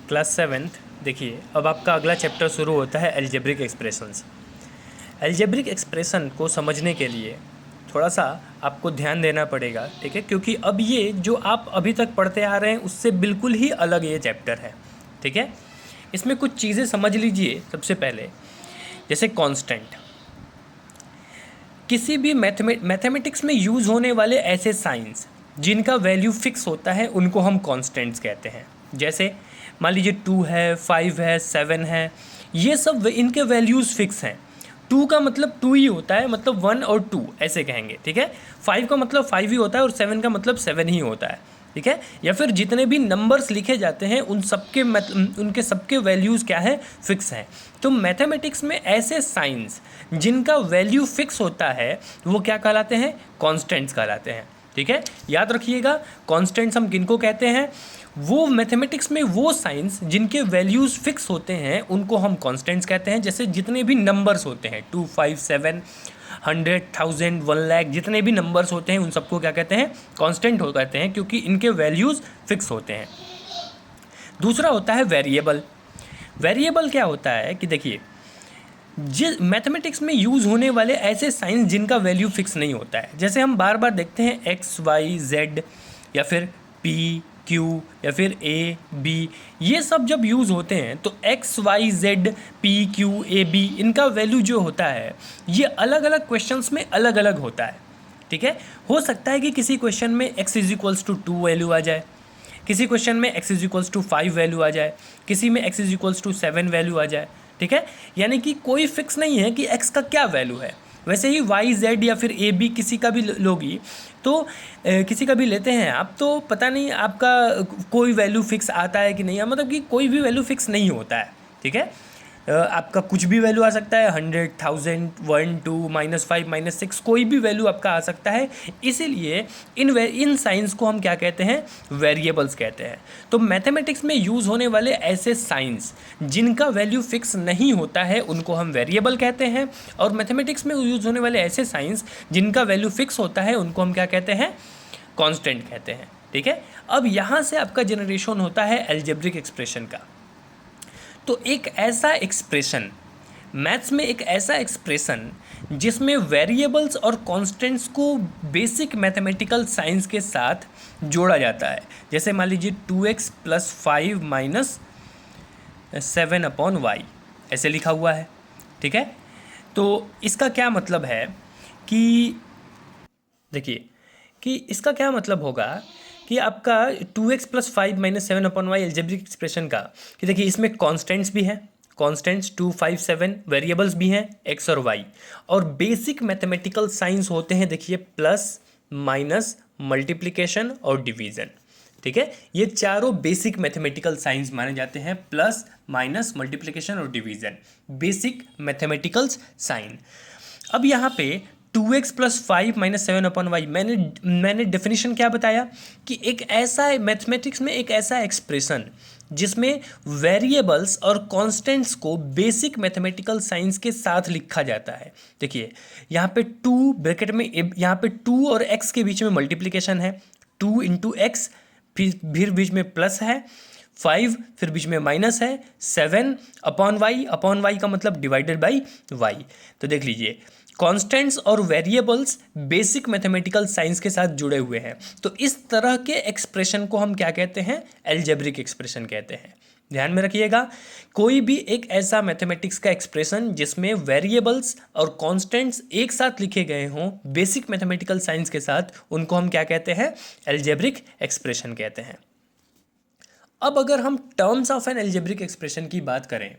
Class 7th। देखिए अब आपका अगला चैप्टर शुरू होता है एल्जेब्रिक एक्सप्रेशंस। एल्जेब्रिक एक्सप्रेशन को समझने के लिए थोड़ा सा आपको ध्यान देना पड़ेगा, ठीक है, क्योंकि अब ये जो आप अभी तक पढ़ते आ रहे हैं उससे बिल्कुल ही अलग ये चैप्टर है, ठीक है। इसमें कुछ चीज़ें समझ लीजिए। सबसे पहले जैसे कांस्टेंट, किसी भी मैथमेटिक्स में यूज़ होने वाले ऐसे साइंस जिनका वैल्यू फिक्स होता है उनको हम कांस्टेंट्स कहते हैं। जैसे मान लीजिए 2 है, 5 है, 7 है, ये सब इनके वैल्यूज़ फिक्स हैं। 2 का मतलब 2 ही होता है, मतलब 1 और 2 ऐसे कहेंगे, ठीक है। 5 का मतलब 5 ही होता है और 7 का मतलब 7 ही होता है, ठीक है। या फिर जितने भी नंबर्स लिखे जाते हैं उन सबके उनके सबके वैल्यूज़ क्या है, फिक्स हैं। तो मैथमेटिक्स में ऐसे साइंस जिनका वैल्यू फिक्स होता है वो क्या कहलाते हैं, कांस्टेंट्स कहलाते हैं, ठीक है। याद रखिएगा, कांस्टेंट्स हम किनको कहते हैं, वो मैथमेटिक्स में वो साइंस जिनके वैल्यूज़ फिक्स होते हैं उनको हम कांस्टेंट्स कहते हैं। जैसे जितने भी नंबर्स होते हैं 2, 5, 7, 100, 1000, 1 लाख, जितने भी नंबर्स होते हैं उन सबको क्या कहते हैं, कांस्टेंट हो कहते हैं, क्योंकि इनके वैल्यूज़ फिक्स होते हैं। दूसरा होता है वेरिएबल। वेरिएबल क्या होता है कि देखिए, जिस मैथमेटिक्स में यूज़ होने वाले ऐसे साइंस जिनका वैल्यू फिक्स नहीं होता है। जैसे हम बार बार देखते हैं एक्स, वाई, जेड या फिर पी, क्यू या फिर ए, बी, ये सब जब यूज़ होते हैं तो x, y, z, p, q, a, b, इनका वैल्यू जो होता है ये अलग अलग क्वेश्चंस में अलग अलग होता है, ठीक है। हो सकता है कि किसी क्वेश्चन में x इज टू 2 वैल्यू आ जाए, किसी क्वेश्चन में x इज टू 5 वैल्यू आ जाए, किसी में x इज टू 7 वैल्यू आ जाए, ठीक है। यानी कि कोई फिक्स नहीं है कि x का क्या वैल्यू है। वैसे ही y, z या फिर a, b किसी का भी लोगी तो किसी का भी लेते हैं आप, तो पता नहीं आपका कोई वैल्यू फिक्स आता है कि नहीं, मतलब कि कोई भी वैल्यू फिक्स नहीं होता है, ठीक है। आपका कुछ भी वैल्यू आ सकता है, 100, 1000, 1, 2, -5, -6, कोई भी वैल्यू आपका आ सकता है। इसीलिए इन साइंस को हम क्या कहते हैं, वेरिएबल्स कहते हैं। तो मैथमेटिक्स में यूज़ होने वाले ऐसे साइंस जिनका वैल्यू फिक्स नहीं होता है उनको हम वेरिएबल कहते हैं, और मैथमेटिक्स में यूज़ होने वाले ऐसे साइंस जिनका वैल्यू फिक्स होता है उनको हम क्या कहते हैं, कांस्टेंट कहते हैं, ठीक है। अब यहाँ से आपका जनरेशन होता है अलजेब्रिक एक्सप्रेशन का। तो एक ऐसा एक्सप्रेशन, मैथ्स में एक ऐसा एक्सप्रेशन जिसमें वेरिएबल्स और कांस्टेंट्स को बेसिक मैथमेटिकल साइंस के साथ जोड़ा जाता है। जैसे मान लीजिए 2x + 5 - 7/y ऐसे लिखा हुआ है, ठीक है। तो इसका क्या मतलब है कि देखिए कि इसका क्या मतलब होगा कि आपका 2x + 5 - 7/y एल्जेब्रिक एक्सप्रेशन का, कि देखिए इसमें कांस्टेंट्स भी हैं, कांस्टेंट्स 2, 5, 7, वेरिएबल्स भी हैं x और y, और बेसिक मैथमेटिकल साइंस होते हैं देखिए प्लस, माइनस, मल्टीप्लिकेशन और डिवीज़न, ठीक है। ये चारों बेसिक मैथमेटिकल साइंस माने जाते हैं, प्लस, माइनस, मल्टीप्लिकेशन और डिवीज़न, बेसिक मैथमेटिकल्स साइन। अब यहाँ पे 2x + 5 - 7/y मैंने डेफिनेशन क्या बताया कि एक ऐसा मैथमेटिक्स में एक ऐसा एक्सप्रेशन जिसमें वेरिएबल्स और कांस्टेंट्स को बेसिक मैथमेटिकल साइंस के साथ लिखा जाता है। देखिए यहाँ पे 2 ब्रैकेट में, यहाँ पे 2 और x के बीच में मल्टीप्लिकेशन है, 2 × x, फिर बीच में प्लस है 5, फिर बीच में माइनस है 7/y, अपॉन y का मतलब डिवाइडेड बाई y। तो देख लीजिए कांस्टेंट्स और वेरिएबल्स बेसिक मैथमेटिकल साइंस के साथ जुड़े हुए हैं, तो इस तरह के एक्सप्रेशन को हम क्या कहते हैं, अलजेब्रिक एक्सप्रेशन कहते हैं। ध्यान में रखिएगा, कोई भी एक ऐसा मैथमेटिक्स का एक्सप्रेशन जिसमें वेरिएबल्स और कांस्टेंट्स एक साथ लिखे गए हों बेसिक मैथमेटिकल साइंस के साथ, उनको हम क्या कहते हैं, अलजेब्रिक एक्सप्रेशन कहते हैं। अब अगर हम terms of N algebraic expression की बात करें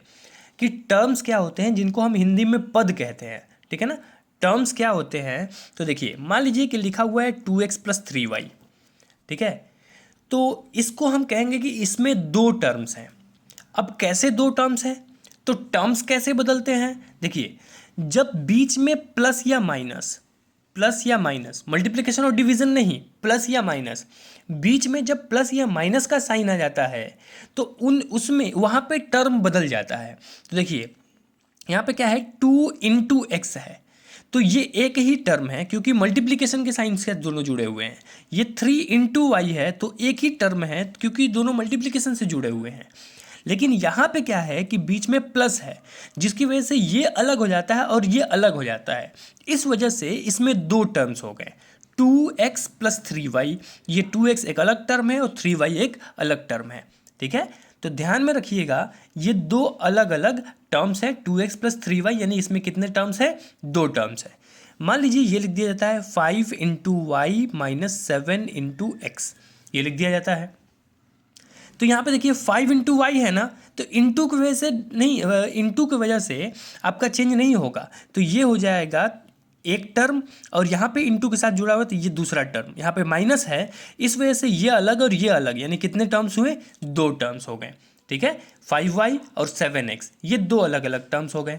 कि टर्म्स क्या होते हैं जिनको हम हिंदी में पद कहते हैं, ठीक है ना। टर्म्स क्या होते हैं, तो देखिए मान लीजिए कि लिखा हुआ है 2x + 3y, ठीक है। तो इसको हम कहेंगे कि इसमें 2 टर्म्स हैं। अब कैसे 2 टर्म्स हैं, तो टर्म्स कैसे बदलते हैं, देखिए जब बीच में प्लस या माइनस, मल्टीप्लिकेशन और डिवीजन नहीं, प्लस या माइनस, बीच में जब प्लस या माइनस का साइन आ जाता है तो उसमें वहाँ पे टर्म बदल जाता है। तो देखिए यहाँ पे क्या है, 2 × x है, तो ये एक ही टर्म है क्योंकि मल्टीप्लिकेशन के साइन से दोनों जुड़े हुए हैं। ये 3 × y है, तो एक ही टर्म है क्योंकि दोनों मल्टीप्लिकेशन से जुड़े हुए हैं। लेकिन यहाँ पे क्या है कि बीच में प्लस है, जिसकी वजह से ये अलग हो जाता है और ये अलग हो जाता है। इस वजह से इसमें दो टर्म्स हो गए, 2x प्लस 3y। ये 2x एक अलग टर्म है और 3y एक अलग टर्म है। ठीक है, तो ध्यान में रखिएगा ये दो अलग अलग टर्म्स हैं, 2x प्लस 3y, यानी इसमें कितने टर्म्स हैं, दो टर्म्स है। मान लीजिए ये लिख दिया जाता है 5 into y minus 7 into x, ये लिख दिया जाता है। तो यहाँ पे देखिए 5 इंटू वाई है ना, तो इंटू की वजह से नहीं, इंटू की वजह से आपका चेंज नहीं होगा, तो ये हो जाएगा एक टर्म, और यहाँ पे इंटू के साथ जुड़ा हुआ तो ये दूसरा टर्म, यहाँ पे माइनस है, इस वजह से ये अलग और ये अलग, यानी कितने टर्म्स हुए, दो टर्म्स हो गए। ठीक है, 5y और 7x, ये दो अलग अलग टर्म्स हो गए।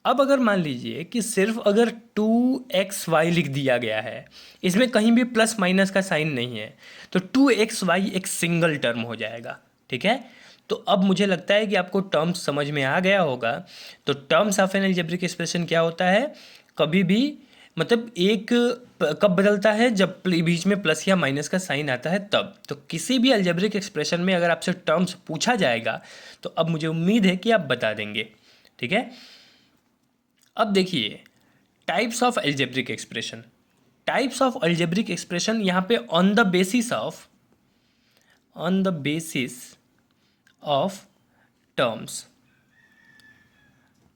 अब अगर मान लीजिए कि सिर्फ अगर 2xy लिख दिया गया है, इसमें कहीं भी प्लस माइनस का साइन नहीं है, तो 2xy एक सिंगल टर्म हो जाएगा। ठीक है, तो अब मुझे लगता है कि आपको टर्म्स समझ में आ गया होगा। तो terms of N algebraic expression क्या होता है, कभी भी मतलब एक कब बदलता है, जब बीच में प्लस या माइनस का साइन आता है तब। तो किसी भी अलजेब्रिक एक्सप्रेशन में अगर आपसे टर्म्स पूछा जाएगा तो अब मुझे उम्मीद है कि आप बता देंगे। ठीक है, अब देखिए types of algebraic expression. Types of algebraic expression यहाँ पे on the basis of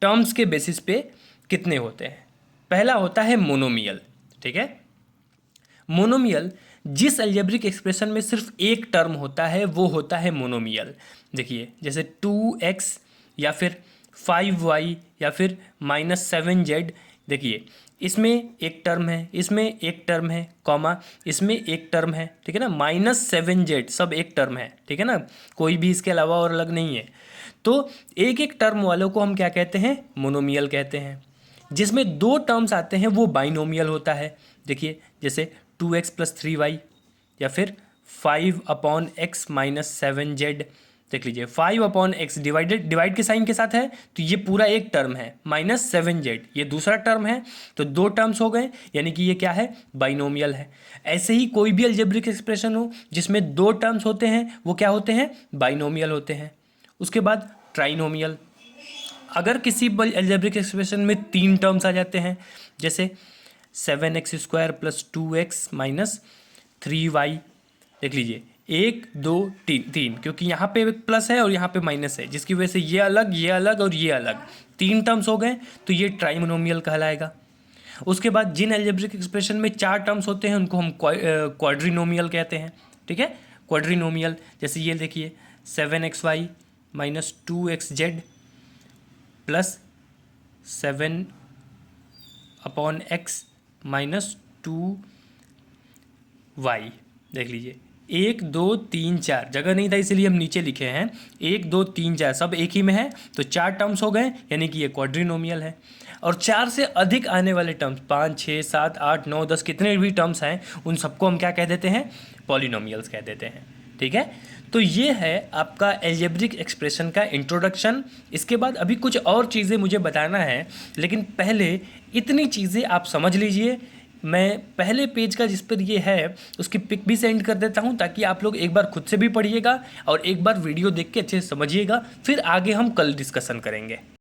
terms के बेसिस पे कितने होते हैं। पहला होता है मोनोमियल। ठीक है, मोनोमियल जिस अलजेब्रिक एक्सप्रेशन में सिर्फ एक टर्म होता है वो होता है मोनोमियल। देखिए जैसे 2x या फिर 5y या फिर -7z, देखिए इसमें एक टर्म है, इसमें एक टर्म है, कॉमा इसमें एक टर्म है। ठीक है ना, -7z सब एक टर्म है। ठीक है ना, कोई भी इसके अलावा और अलग नहीं है। तो एक एक टर्म वालों को हम क्या कहते हैं, मोनोमियल कहते हैं। जिसमें दो टर्म्स आते हैं वो बाइनोमियल होता है। देखिए जैसे 2x प्लस 3y या फिर 5/x माइनस 7z। देख लीजिए 5/x डिवाइड के साइन के साथ है, तो ये पूरा एक टर्म है, -7z ये दूसरा टर्म है, तो दो टर्म्स हो गए, यानी कि ये क्या है, बाइनोमियल है। ऐसे ही कोई भी अलजेब्रिक एक्सप्रेशन हो जिसमें दो टर्म्स होते हैं वो क्या होते हैं, बाइनोमियल होते हैं। उसके बाद ट्राइनोमियल, अगर किसी अलजेब्रिक एक्सप्रेशन में तीन टर्म्स आ जाते हैं, जैसे 7x² plus 2x minus 3y, देख लीजिए 1 2 3, क्योंकि यहाँ पे प्लस है और यहाँ पे माइनस है, जिसकी वजह से ये अलग और ये अलग, तीन टर्म्स हो गए, तो ये ट्राइमोनोमियल कहलाएगा। उसके बाद जिन अलजेब्रिक एक्सप्रेशन में चार टर्म्स होते हैं उनको हम क्वाड्रिनोमियल कहते हैं। ठीक है, क्वाड्रिनोमियल जैसे ये देखिए 7xy minus 2xz plus 7/x minus 2y। देख लीजिए 1 2 3 4, जगह नहीं था इसलिए हम नीचे लिखे हैं 1 2 3 4, सब एक ही में है, तो चार टर्म्स हो गए, यानी कि ये क्वाड्रिनोमियल है। और चार से अधिक आने वाले टर्म्स 5 6 7 8 9 10 कितने भी टर्म्स हैं उन सबको हम क्या कह देते हैं, पॉलिनोमियल्स कह देते हैं। ठीक है, तो ये है आपका अलजेब्रिक एक्सप्रेशन का इंट्रोडक्शन। इसके बाद अभी कुछ और चीज़ें मुझे बताना है, लेकिन पहले इतनी चीज़ें आप समझ लीजिए। मैं पहले पेज का जिस पर ये है उसकी पिक भी सेंड कर देता हूँ, ताकि आप लोग एक बार खुद से भी पढ़िएगा और एक बार वीडियो देख के अच्छे से समझिएगा, फिर आगे हम कल डिस्कशन करेंगे।